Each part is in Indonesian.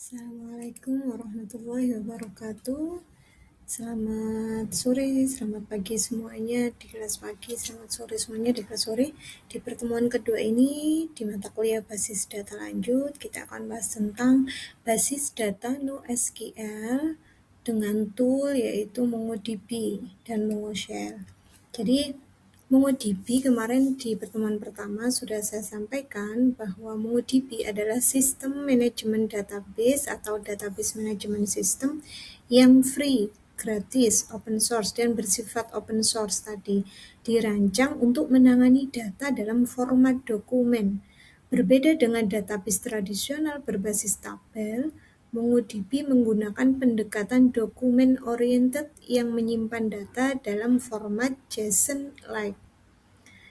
Assalamualaikum warahmatullahi wabarakatuh. Selamat sore, selamat pagi semuanya di kelas pagi, selamat sore semuanya di kelas sore. Di pertemuan kedua ini, di mata kuliah basis data lanjut, kita akan bahas tentang basis data NoSQL dengan tool yaitu MongoDB dan MongoShell. Jadi MongoDB kemarin di pertemuan pertama sudah saya sampaikan bahwa MongoDB adalah sistem manajemen database atau database management system yang free, gratis, open source, dan bersifat open source tadi. Dirancang untuk menangani data dalam format dokumen. Berbeda dengan database tradisional berbasis tabel, MongoDB menggunakan pendekatan dokumen-oriented yang menyimpan data dalam format JSON-like.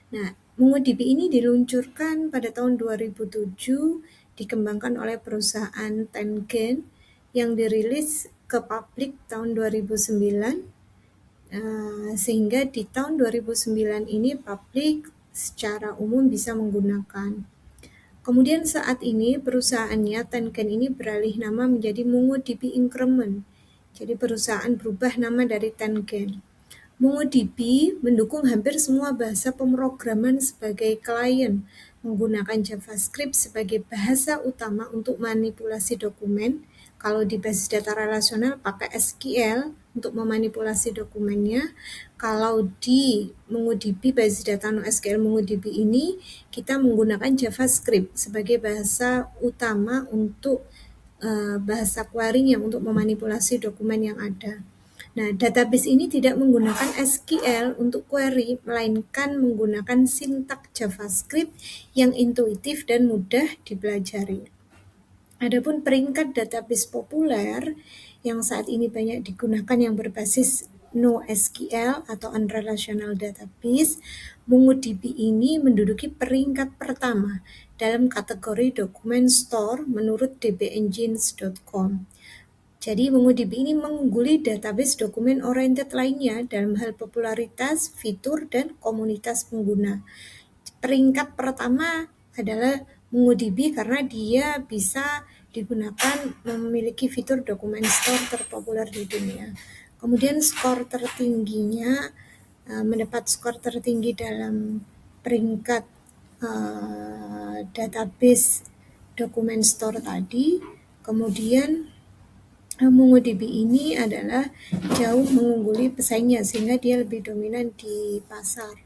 Nah, MongoDB ini diluncurkan pada tahun 2007, dikembangkan oleh perusahaan Tengen yang dirilis ke publik tahun 2009, sehingga di tahun 2009 ini publik secara umum bisa menggunakan. Kemudian saat ini perusahaannya Tengen ini beralih nama menjadi MongoDB Increment. Jadi perusahaan berubah nama dari Tengen. MongoDB mendukung hampir semua bahasa pemrograman sebagai klien, menggunakan JavaScript sebagai bahasa utama untuk manipulasi dokumen. Kalau di basis data relasional pakai SQL untuk memanipulasi dokumennya. Kalau di MongoDB basis data NoSQL MongoDB ini kita menggunakan JavaScript sebagai bahasa utama untuk bahasa query-nya untuk memanipulasi dokumen yang ada. Nah, database ini tidak menggunakan SQL untuk query, melainkan menggunakan sintak JavaScript yang intuitif dan mudah dipelajari. Adapun peringkat database populer yang saat ini banyak digunakan yang berbasis NoSQL atau Unrelational Database, MongoDB ini menduduki peringkat pertama dalam kategori dokumen store menurut dbengines.com. Jadi MongoDB ini mengungguli database dokumen oriented lainnya dalam hal popularitas, fitur, dan komunitas pengguna. Peringkat pertama adalah MongoDB karena dia bisa digunakan memiliki fitur dokumen store terpopuler di dunia. Kemudian skor tertingginya mendapat skor tertinggi dalam peringkat database dokumen store tadi. Kemudian MongoDB ini adalah jauh mengungguli pesaingnya sehingga dia lebih dominan di pasar.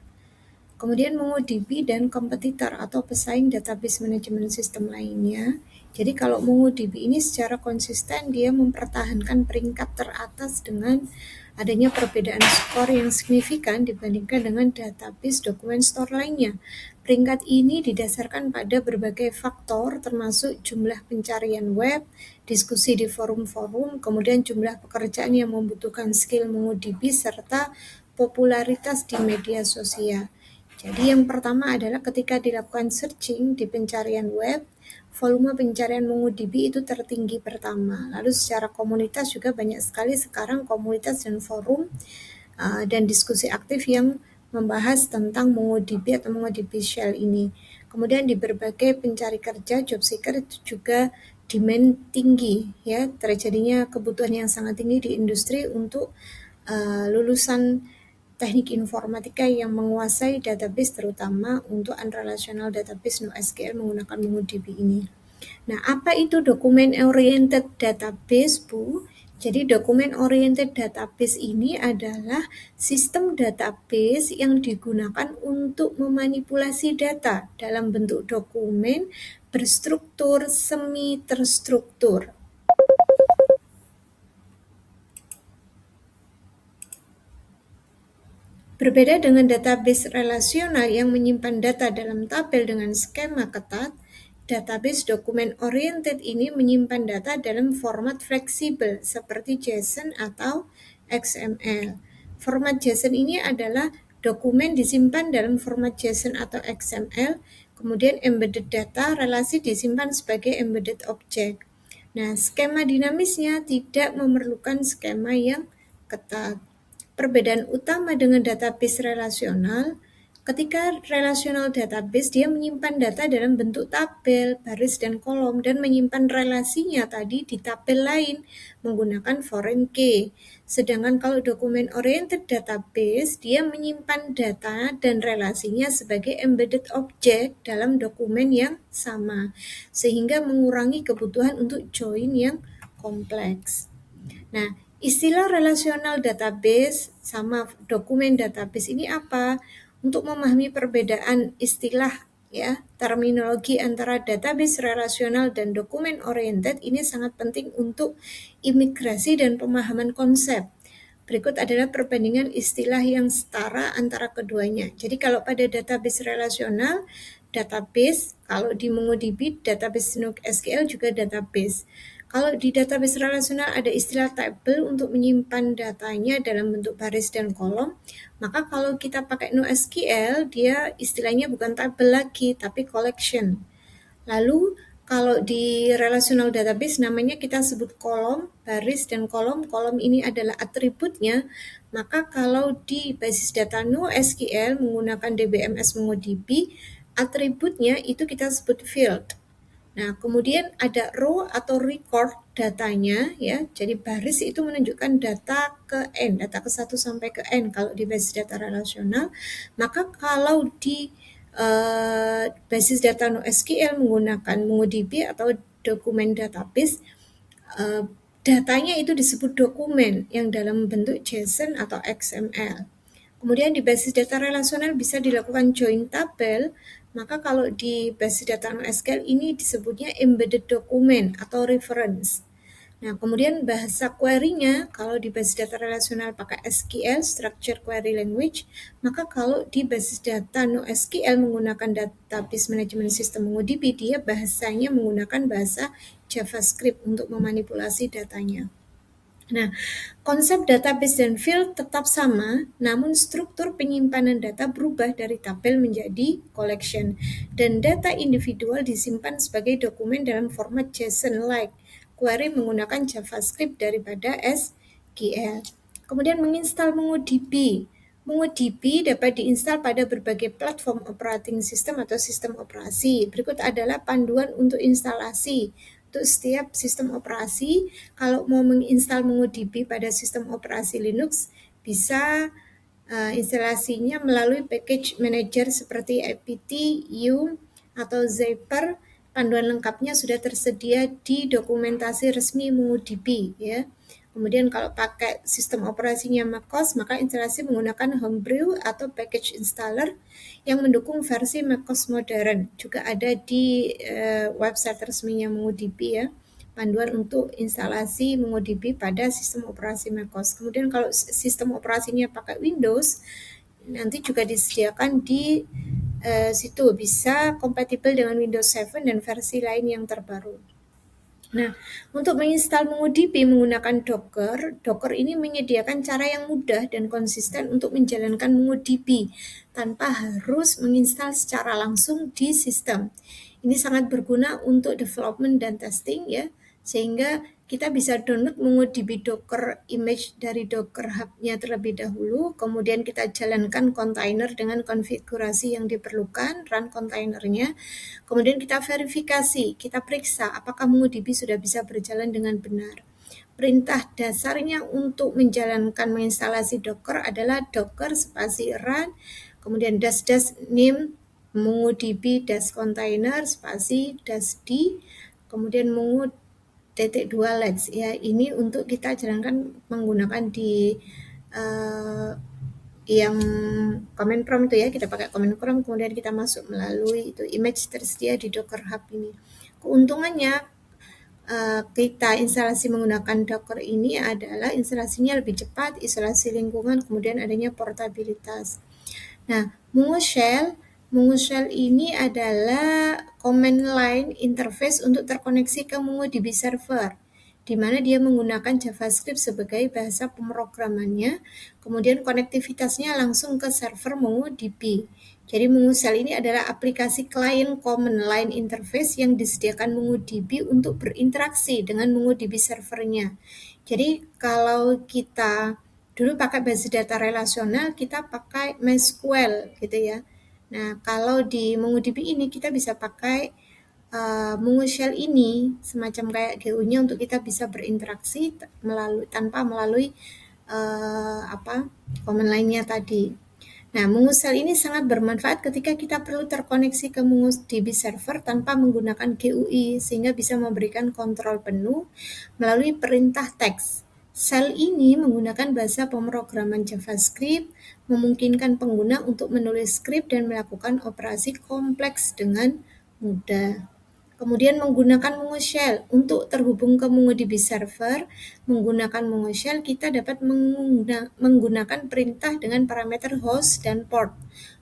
Kemudian MongoDB dan kompetitor atau pesaing database management system lainnya. Jadi kalau MongoDB ini secara konsisten dia mempertahankan peringkat teratas dengan adanya perbedaan skor yang signifikan dibandingkan dengan database dokumen store lainnya. Peringkat ini didasarkan pada berbagai faktor termasuk jumlah pencarian web, diskusi di forum-forum, kemudian jumlah pekerjaan yang membutuhkan skill MongoDB serta popularitas di media sosial. Jadi yang pertama adalah ketika dilakukan searching di pencarian web, volume pencarian MongoDB itu tertinggi pertama. Lalu secara komunitas juga banyak sekali sekarang komunitas dan forum dan diskusi aktif yang membahas tentang MongoDB atau MongoDB Shell ini. Kemudian di berbagai pencari kerja, job seeker itu juga demand tinggi, ya, terjadinya kebutuhan yang sangat tinggi di industri untuk lulusan teknik informatika yang menguasai database terutama untuk unrelational database NoSQL menggunakan MongoDB ini. Nah, apa itu dokumen oriented database, Bu? Jadi dokumen oriented database ini adalah sistem database yang digunakan untuk memanipulasi data dalam bentuk dokumen berstruktur semi terstruktur. Berbeda dengan database relasional yang menyimpan data dalam tabel dengan skema ketat, database dokumen oriented ini menyimpan data dalam format fleksibel seperti JSON atau XML. Format JSON ini adalah dokumen disimpan dalam format JSON atau XML, kemudian embedded data relasi disimpan sebagai embedded object. Nah, skema dinamisnya tidak memerlukan skema yang ketat. Perbedaan utama dengan database relasional, Ketika relational database, dia menyimpan data dalam bentuk tabel, baris, dan kolom, dan menyimpan relasinya tadi di tabel lain menggunakan foreign key. Sedangkan kalau dokumen oriented database, dia menyimpan data dan relasinya sebagai embedded object dalam dokumen yang sama, sehingga mengurangi kebutuhan untuk join yang kompleks. Nah, istilah relational database sama dokumen database ini apa? Untuk memahami perbedaan istilah ya, terminologi antara database relasional dan dokumen oriented ini sangat penting untuk imigrasi dan pemahaman konsep. Berikut adalah perbandingan istilah yang setara antara keduanya. Jadi kalau pada database relasional, database, kalau di MongoDB, database NoSQL juga database. Kalau di database relasional ada istilah table untuk menyimpan datanya dalam bentuk baris dan kolom, maka kalau kita pakai NoSQL, dia istilahnya bukan table lagi, tapi collection. Lalu kalau di relational database namanya kita sebut kolom, baris, dan kolom. Kolom ini adalah atributnya. Maka kalau di basis data NoSQL menggunakan DBMS MongoDB, atributnya itu kita sebut field. Nah, kemudian ada row atau record datanya ya. Jadi baris itu menunjukkan data ke N, data ke 1 sampai ke N kalau di basis data relasional. Maka kalau di basis data NoSQL menggunakan MongoDB atau dokumen database, datanya itu disebut dokumen yang dalam bentuk JSON atau XML. Kemudian di basis data relasional bisa dilakukan join tabel, maka kalau di basis data NoSQL ini disebutnya embedded document atau reference. Nah, kemudian bahasa query-nya kalau di basis data relasional pakai SQL, Structured Query Language, maka kalau di basis data NoSQL menggunakan Database Management System MongoDB, dia bahasanya menggunakan bahasa JavaScript untuk memanipulasi datanya. Nah, konsep database dan field tetap sama, namun struktur penyimpanan data berubah dari tabel menjadi collection, dan data individual disimpan sebagai dokumen dalam format JSON-like query menggunakan JavaScript daripada SQL. Kemudian menginstal MongoDB. MongoDB dapat diinstal pada berbagai platform operating system atau sistem operasi. Berikut adalah panduan untuk instalasi. Untuk setiap sistem operasi, kalau mau menginstal MongoDB pada sistem operasi Linux, bisa instalasinya melalui package manager seperti apt, yum, atau zyper. Panduan lengkapnya sudah tersedia di dokumentasi resmi MongoDB ya. Kemudian kalau pakai sistem operasinya macOS, maka instalasi menggunakan Homebrew atau package installer yang mendukung versi macOS modern. Juga ada di website resminya MongoDB ya, panduan untuk instalasi MongoDB pada sistem operasi macOS. Kemudian kalau sistem operasinya pakai Windows, nanti juga disediakan di situ, bisa kompatibel dengan Windows 7 dan versi lain yang terbaru. Nah, untuk menginstal MongoDB menggunakan Docker, Docker ini menyediakan cara yang mudah dan konsisten untuk menjalankan MongoDB tanpa harus menginstal secara langsung di sistem. Ini sangat berguna untuk development dan testing ya, sehingga kita bisa download MongoDB Docker image dari Docker Hub-nya terlebih dahulu, kemudian kita jalankan kontainer dengan konfigurasi yang diperlukan, run kontainernya, kemudian kita verifikasi, kita periksa apakah MongoDB sudah bisa berjalan dengan benar. Perintah dasarnya untuk menjalankan menginstalasi Docker adalah docker spasi run, kemudian dash name MongoDB container spasi -d, kemudian mongo -2 lex ya. Ini untuk kita jalankan menggunakan di yang command prompt itu ya, kita pakai command prompt, kemudian kita masuk melalui itu image tersedia di Docker Hub ini. Keuntungannya kita instalasi menggunakan Docker ini adalah instalasinya lebih cepat, isolasi lingkungan, kemudian adanya portabilitas. Nah, Mongo Shell ini adalah command line interface untuk terkoneksi ke MongoDB server, di mana dia menggunakan JavaScript sebagai bahasa pemrogramannya, kemudian konektivitasnya langsung ke server MongoDB. Jadi Mongo Shell ini adalah aplikasi client command line interface yang disediakan MongoDB untuk berinteraksi dengan MongoDB servernya. Jadi kalau kita dulu pakai basis data relasional, kita pakai MySQL gitu ya. Nah, kalau di MongoDB ini kita bisa pakai Mongo Shell ini semacam kayak GU-nya untuk kita bisa berinteraksi tanpa melalui command line-nya tadi. Nah, Mongo Shell ini sangat bermanfaat ketika kita perlu terkoneksi ke MongoDB server tanpa menggunakan GUI, sehingga bisa memberikan kontrol penuh melalui perintah teks. Shell ini menggunakan bahasa pemrograman JavaScript, memungkinkan pengguna untuk menulis skrip dan melakukan operasi kompleks dengan mudah. Kemudian menggunakan Mongo Shell untuk terhubung ke MongoDB server. Menggunakan Mongo Shell kita dapat menggunakan perintah dengan parameter host dan port.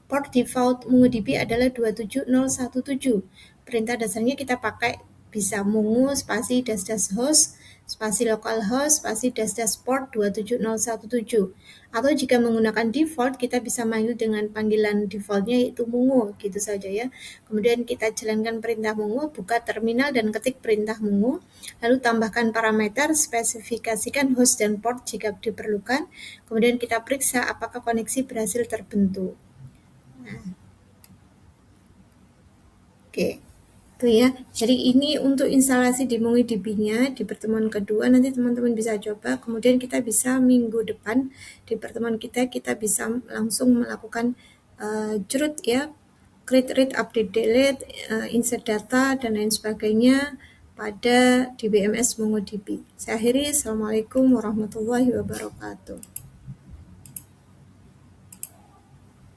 Port default MongoDB adalah 27017. Perintah dasarnya kita pakai bisa mongo spasi dash host spasi localhost spasi dash port 27017. Atau jika menggunakan default, kita bisa manggil dengan panggilan defaultnya yaitu mongo, gitu saja ya. Kemudian kita jalankan perintah mongo, buka terminal dan ketik perintah mongo, lalu tambahkan parameter, spesifikasikan host dan port jika diperlukan, kemudian kita periksa apakah koneksi berhasil terbentuk. Nah, oke. Itu ya. Jadi ini untuk instalasi di MongoDB-nya di pertemuan kedua, nanti teman-teman bisa coba. Kemudian kita bisa minggu depan di pertemuan kita bisa langsung melakukan jrut ya, create, read, update, delete, insert data dan lain sebagainya pada DBMS MongoDB. Saya akhiri. Assalamualaikum warahmatullahi wabarakatuh.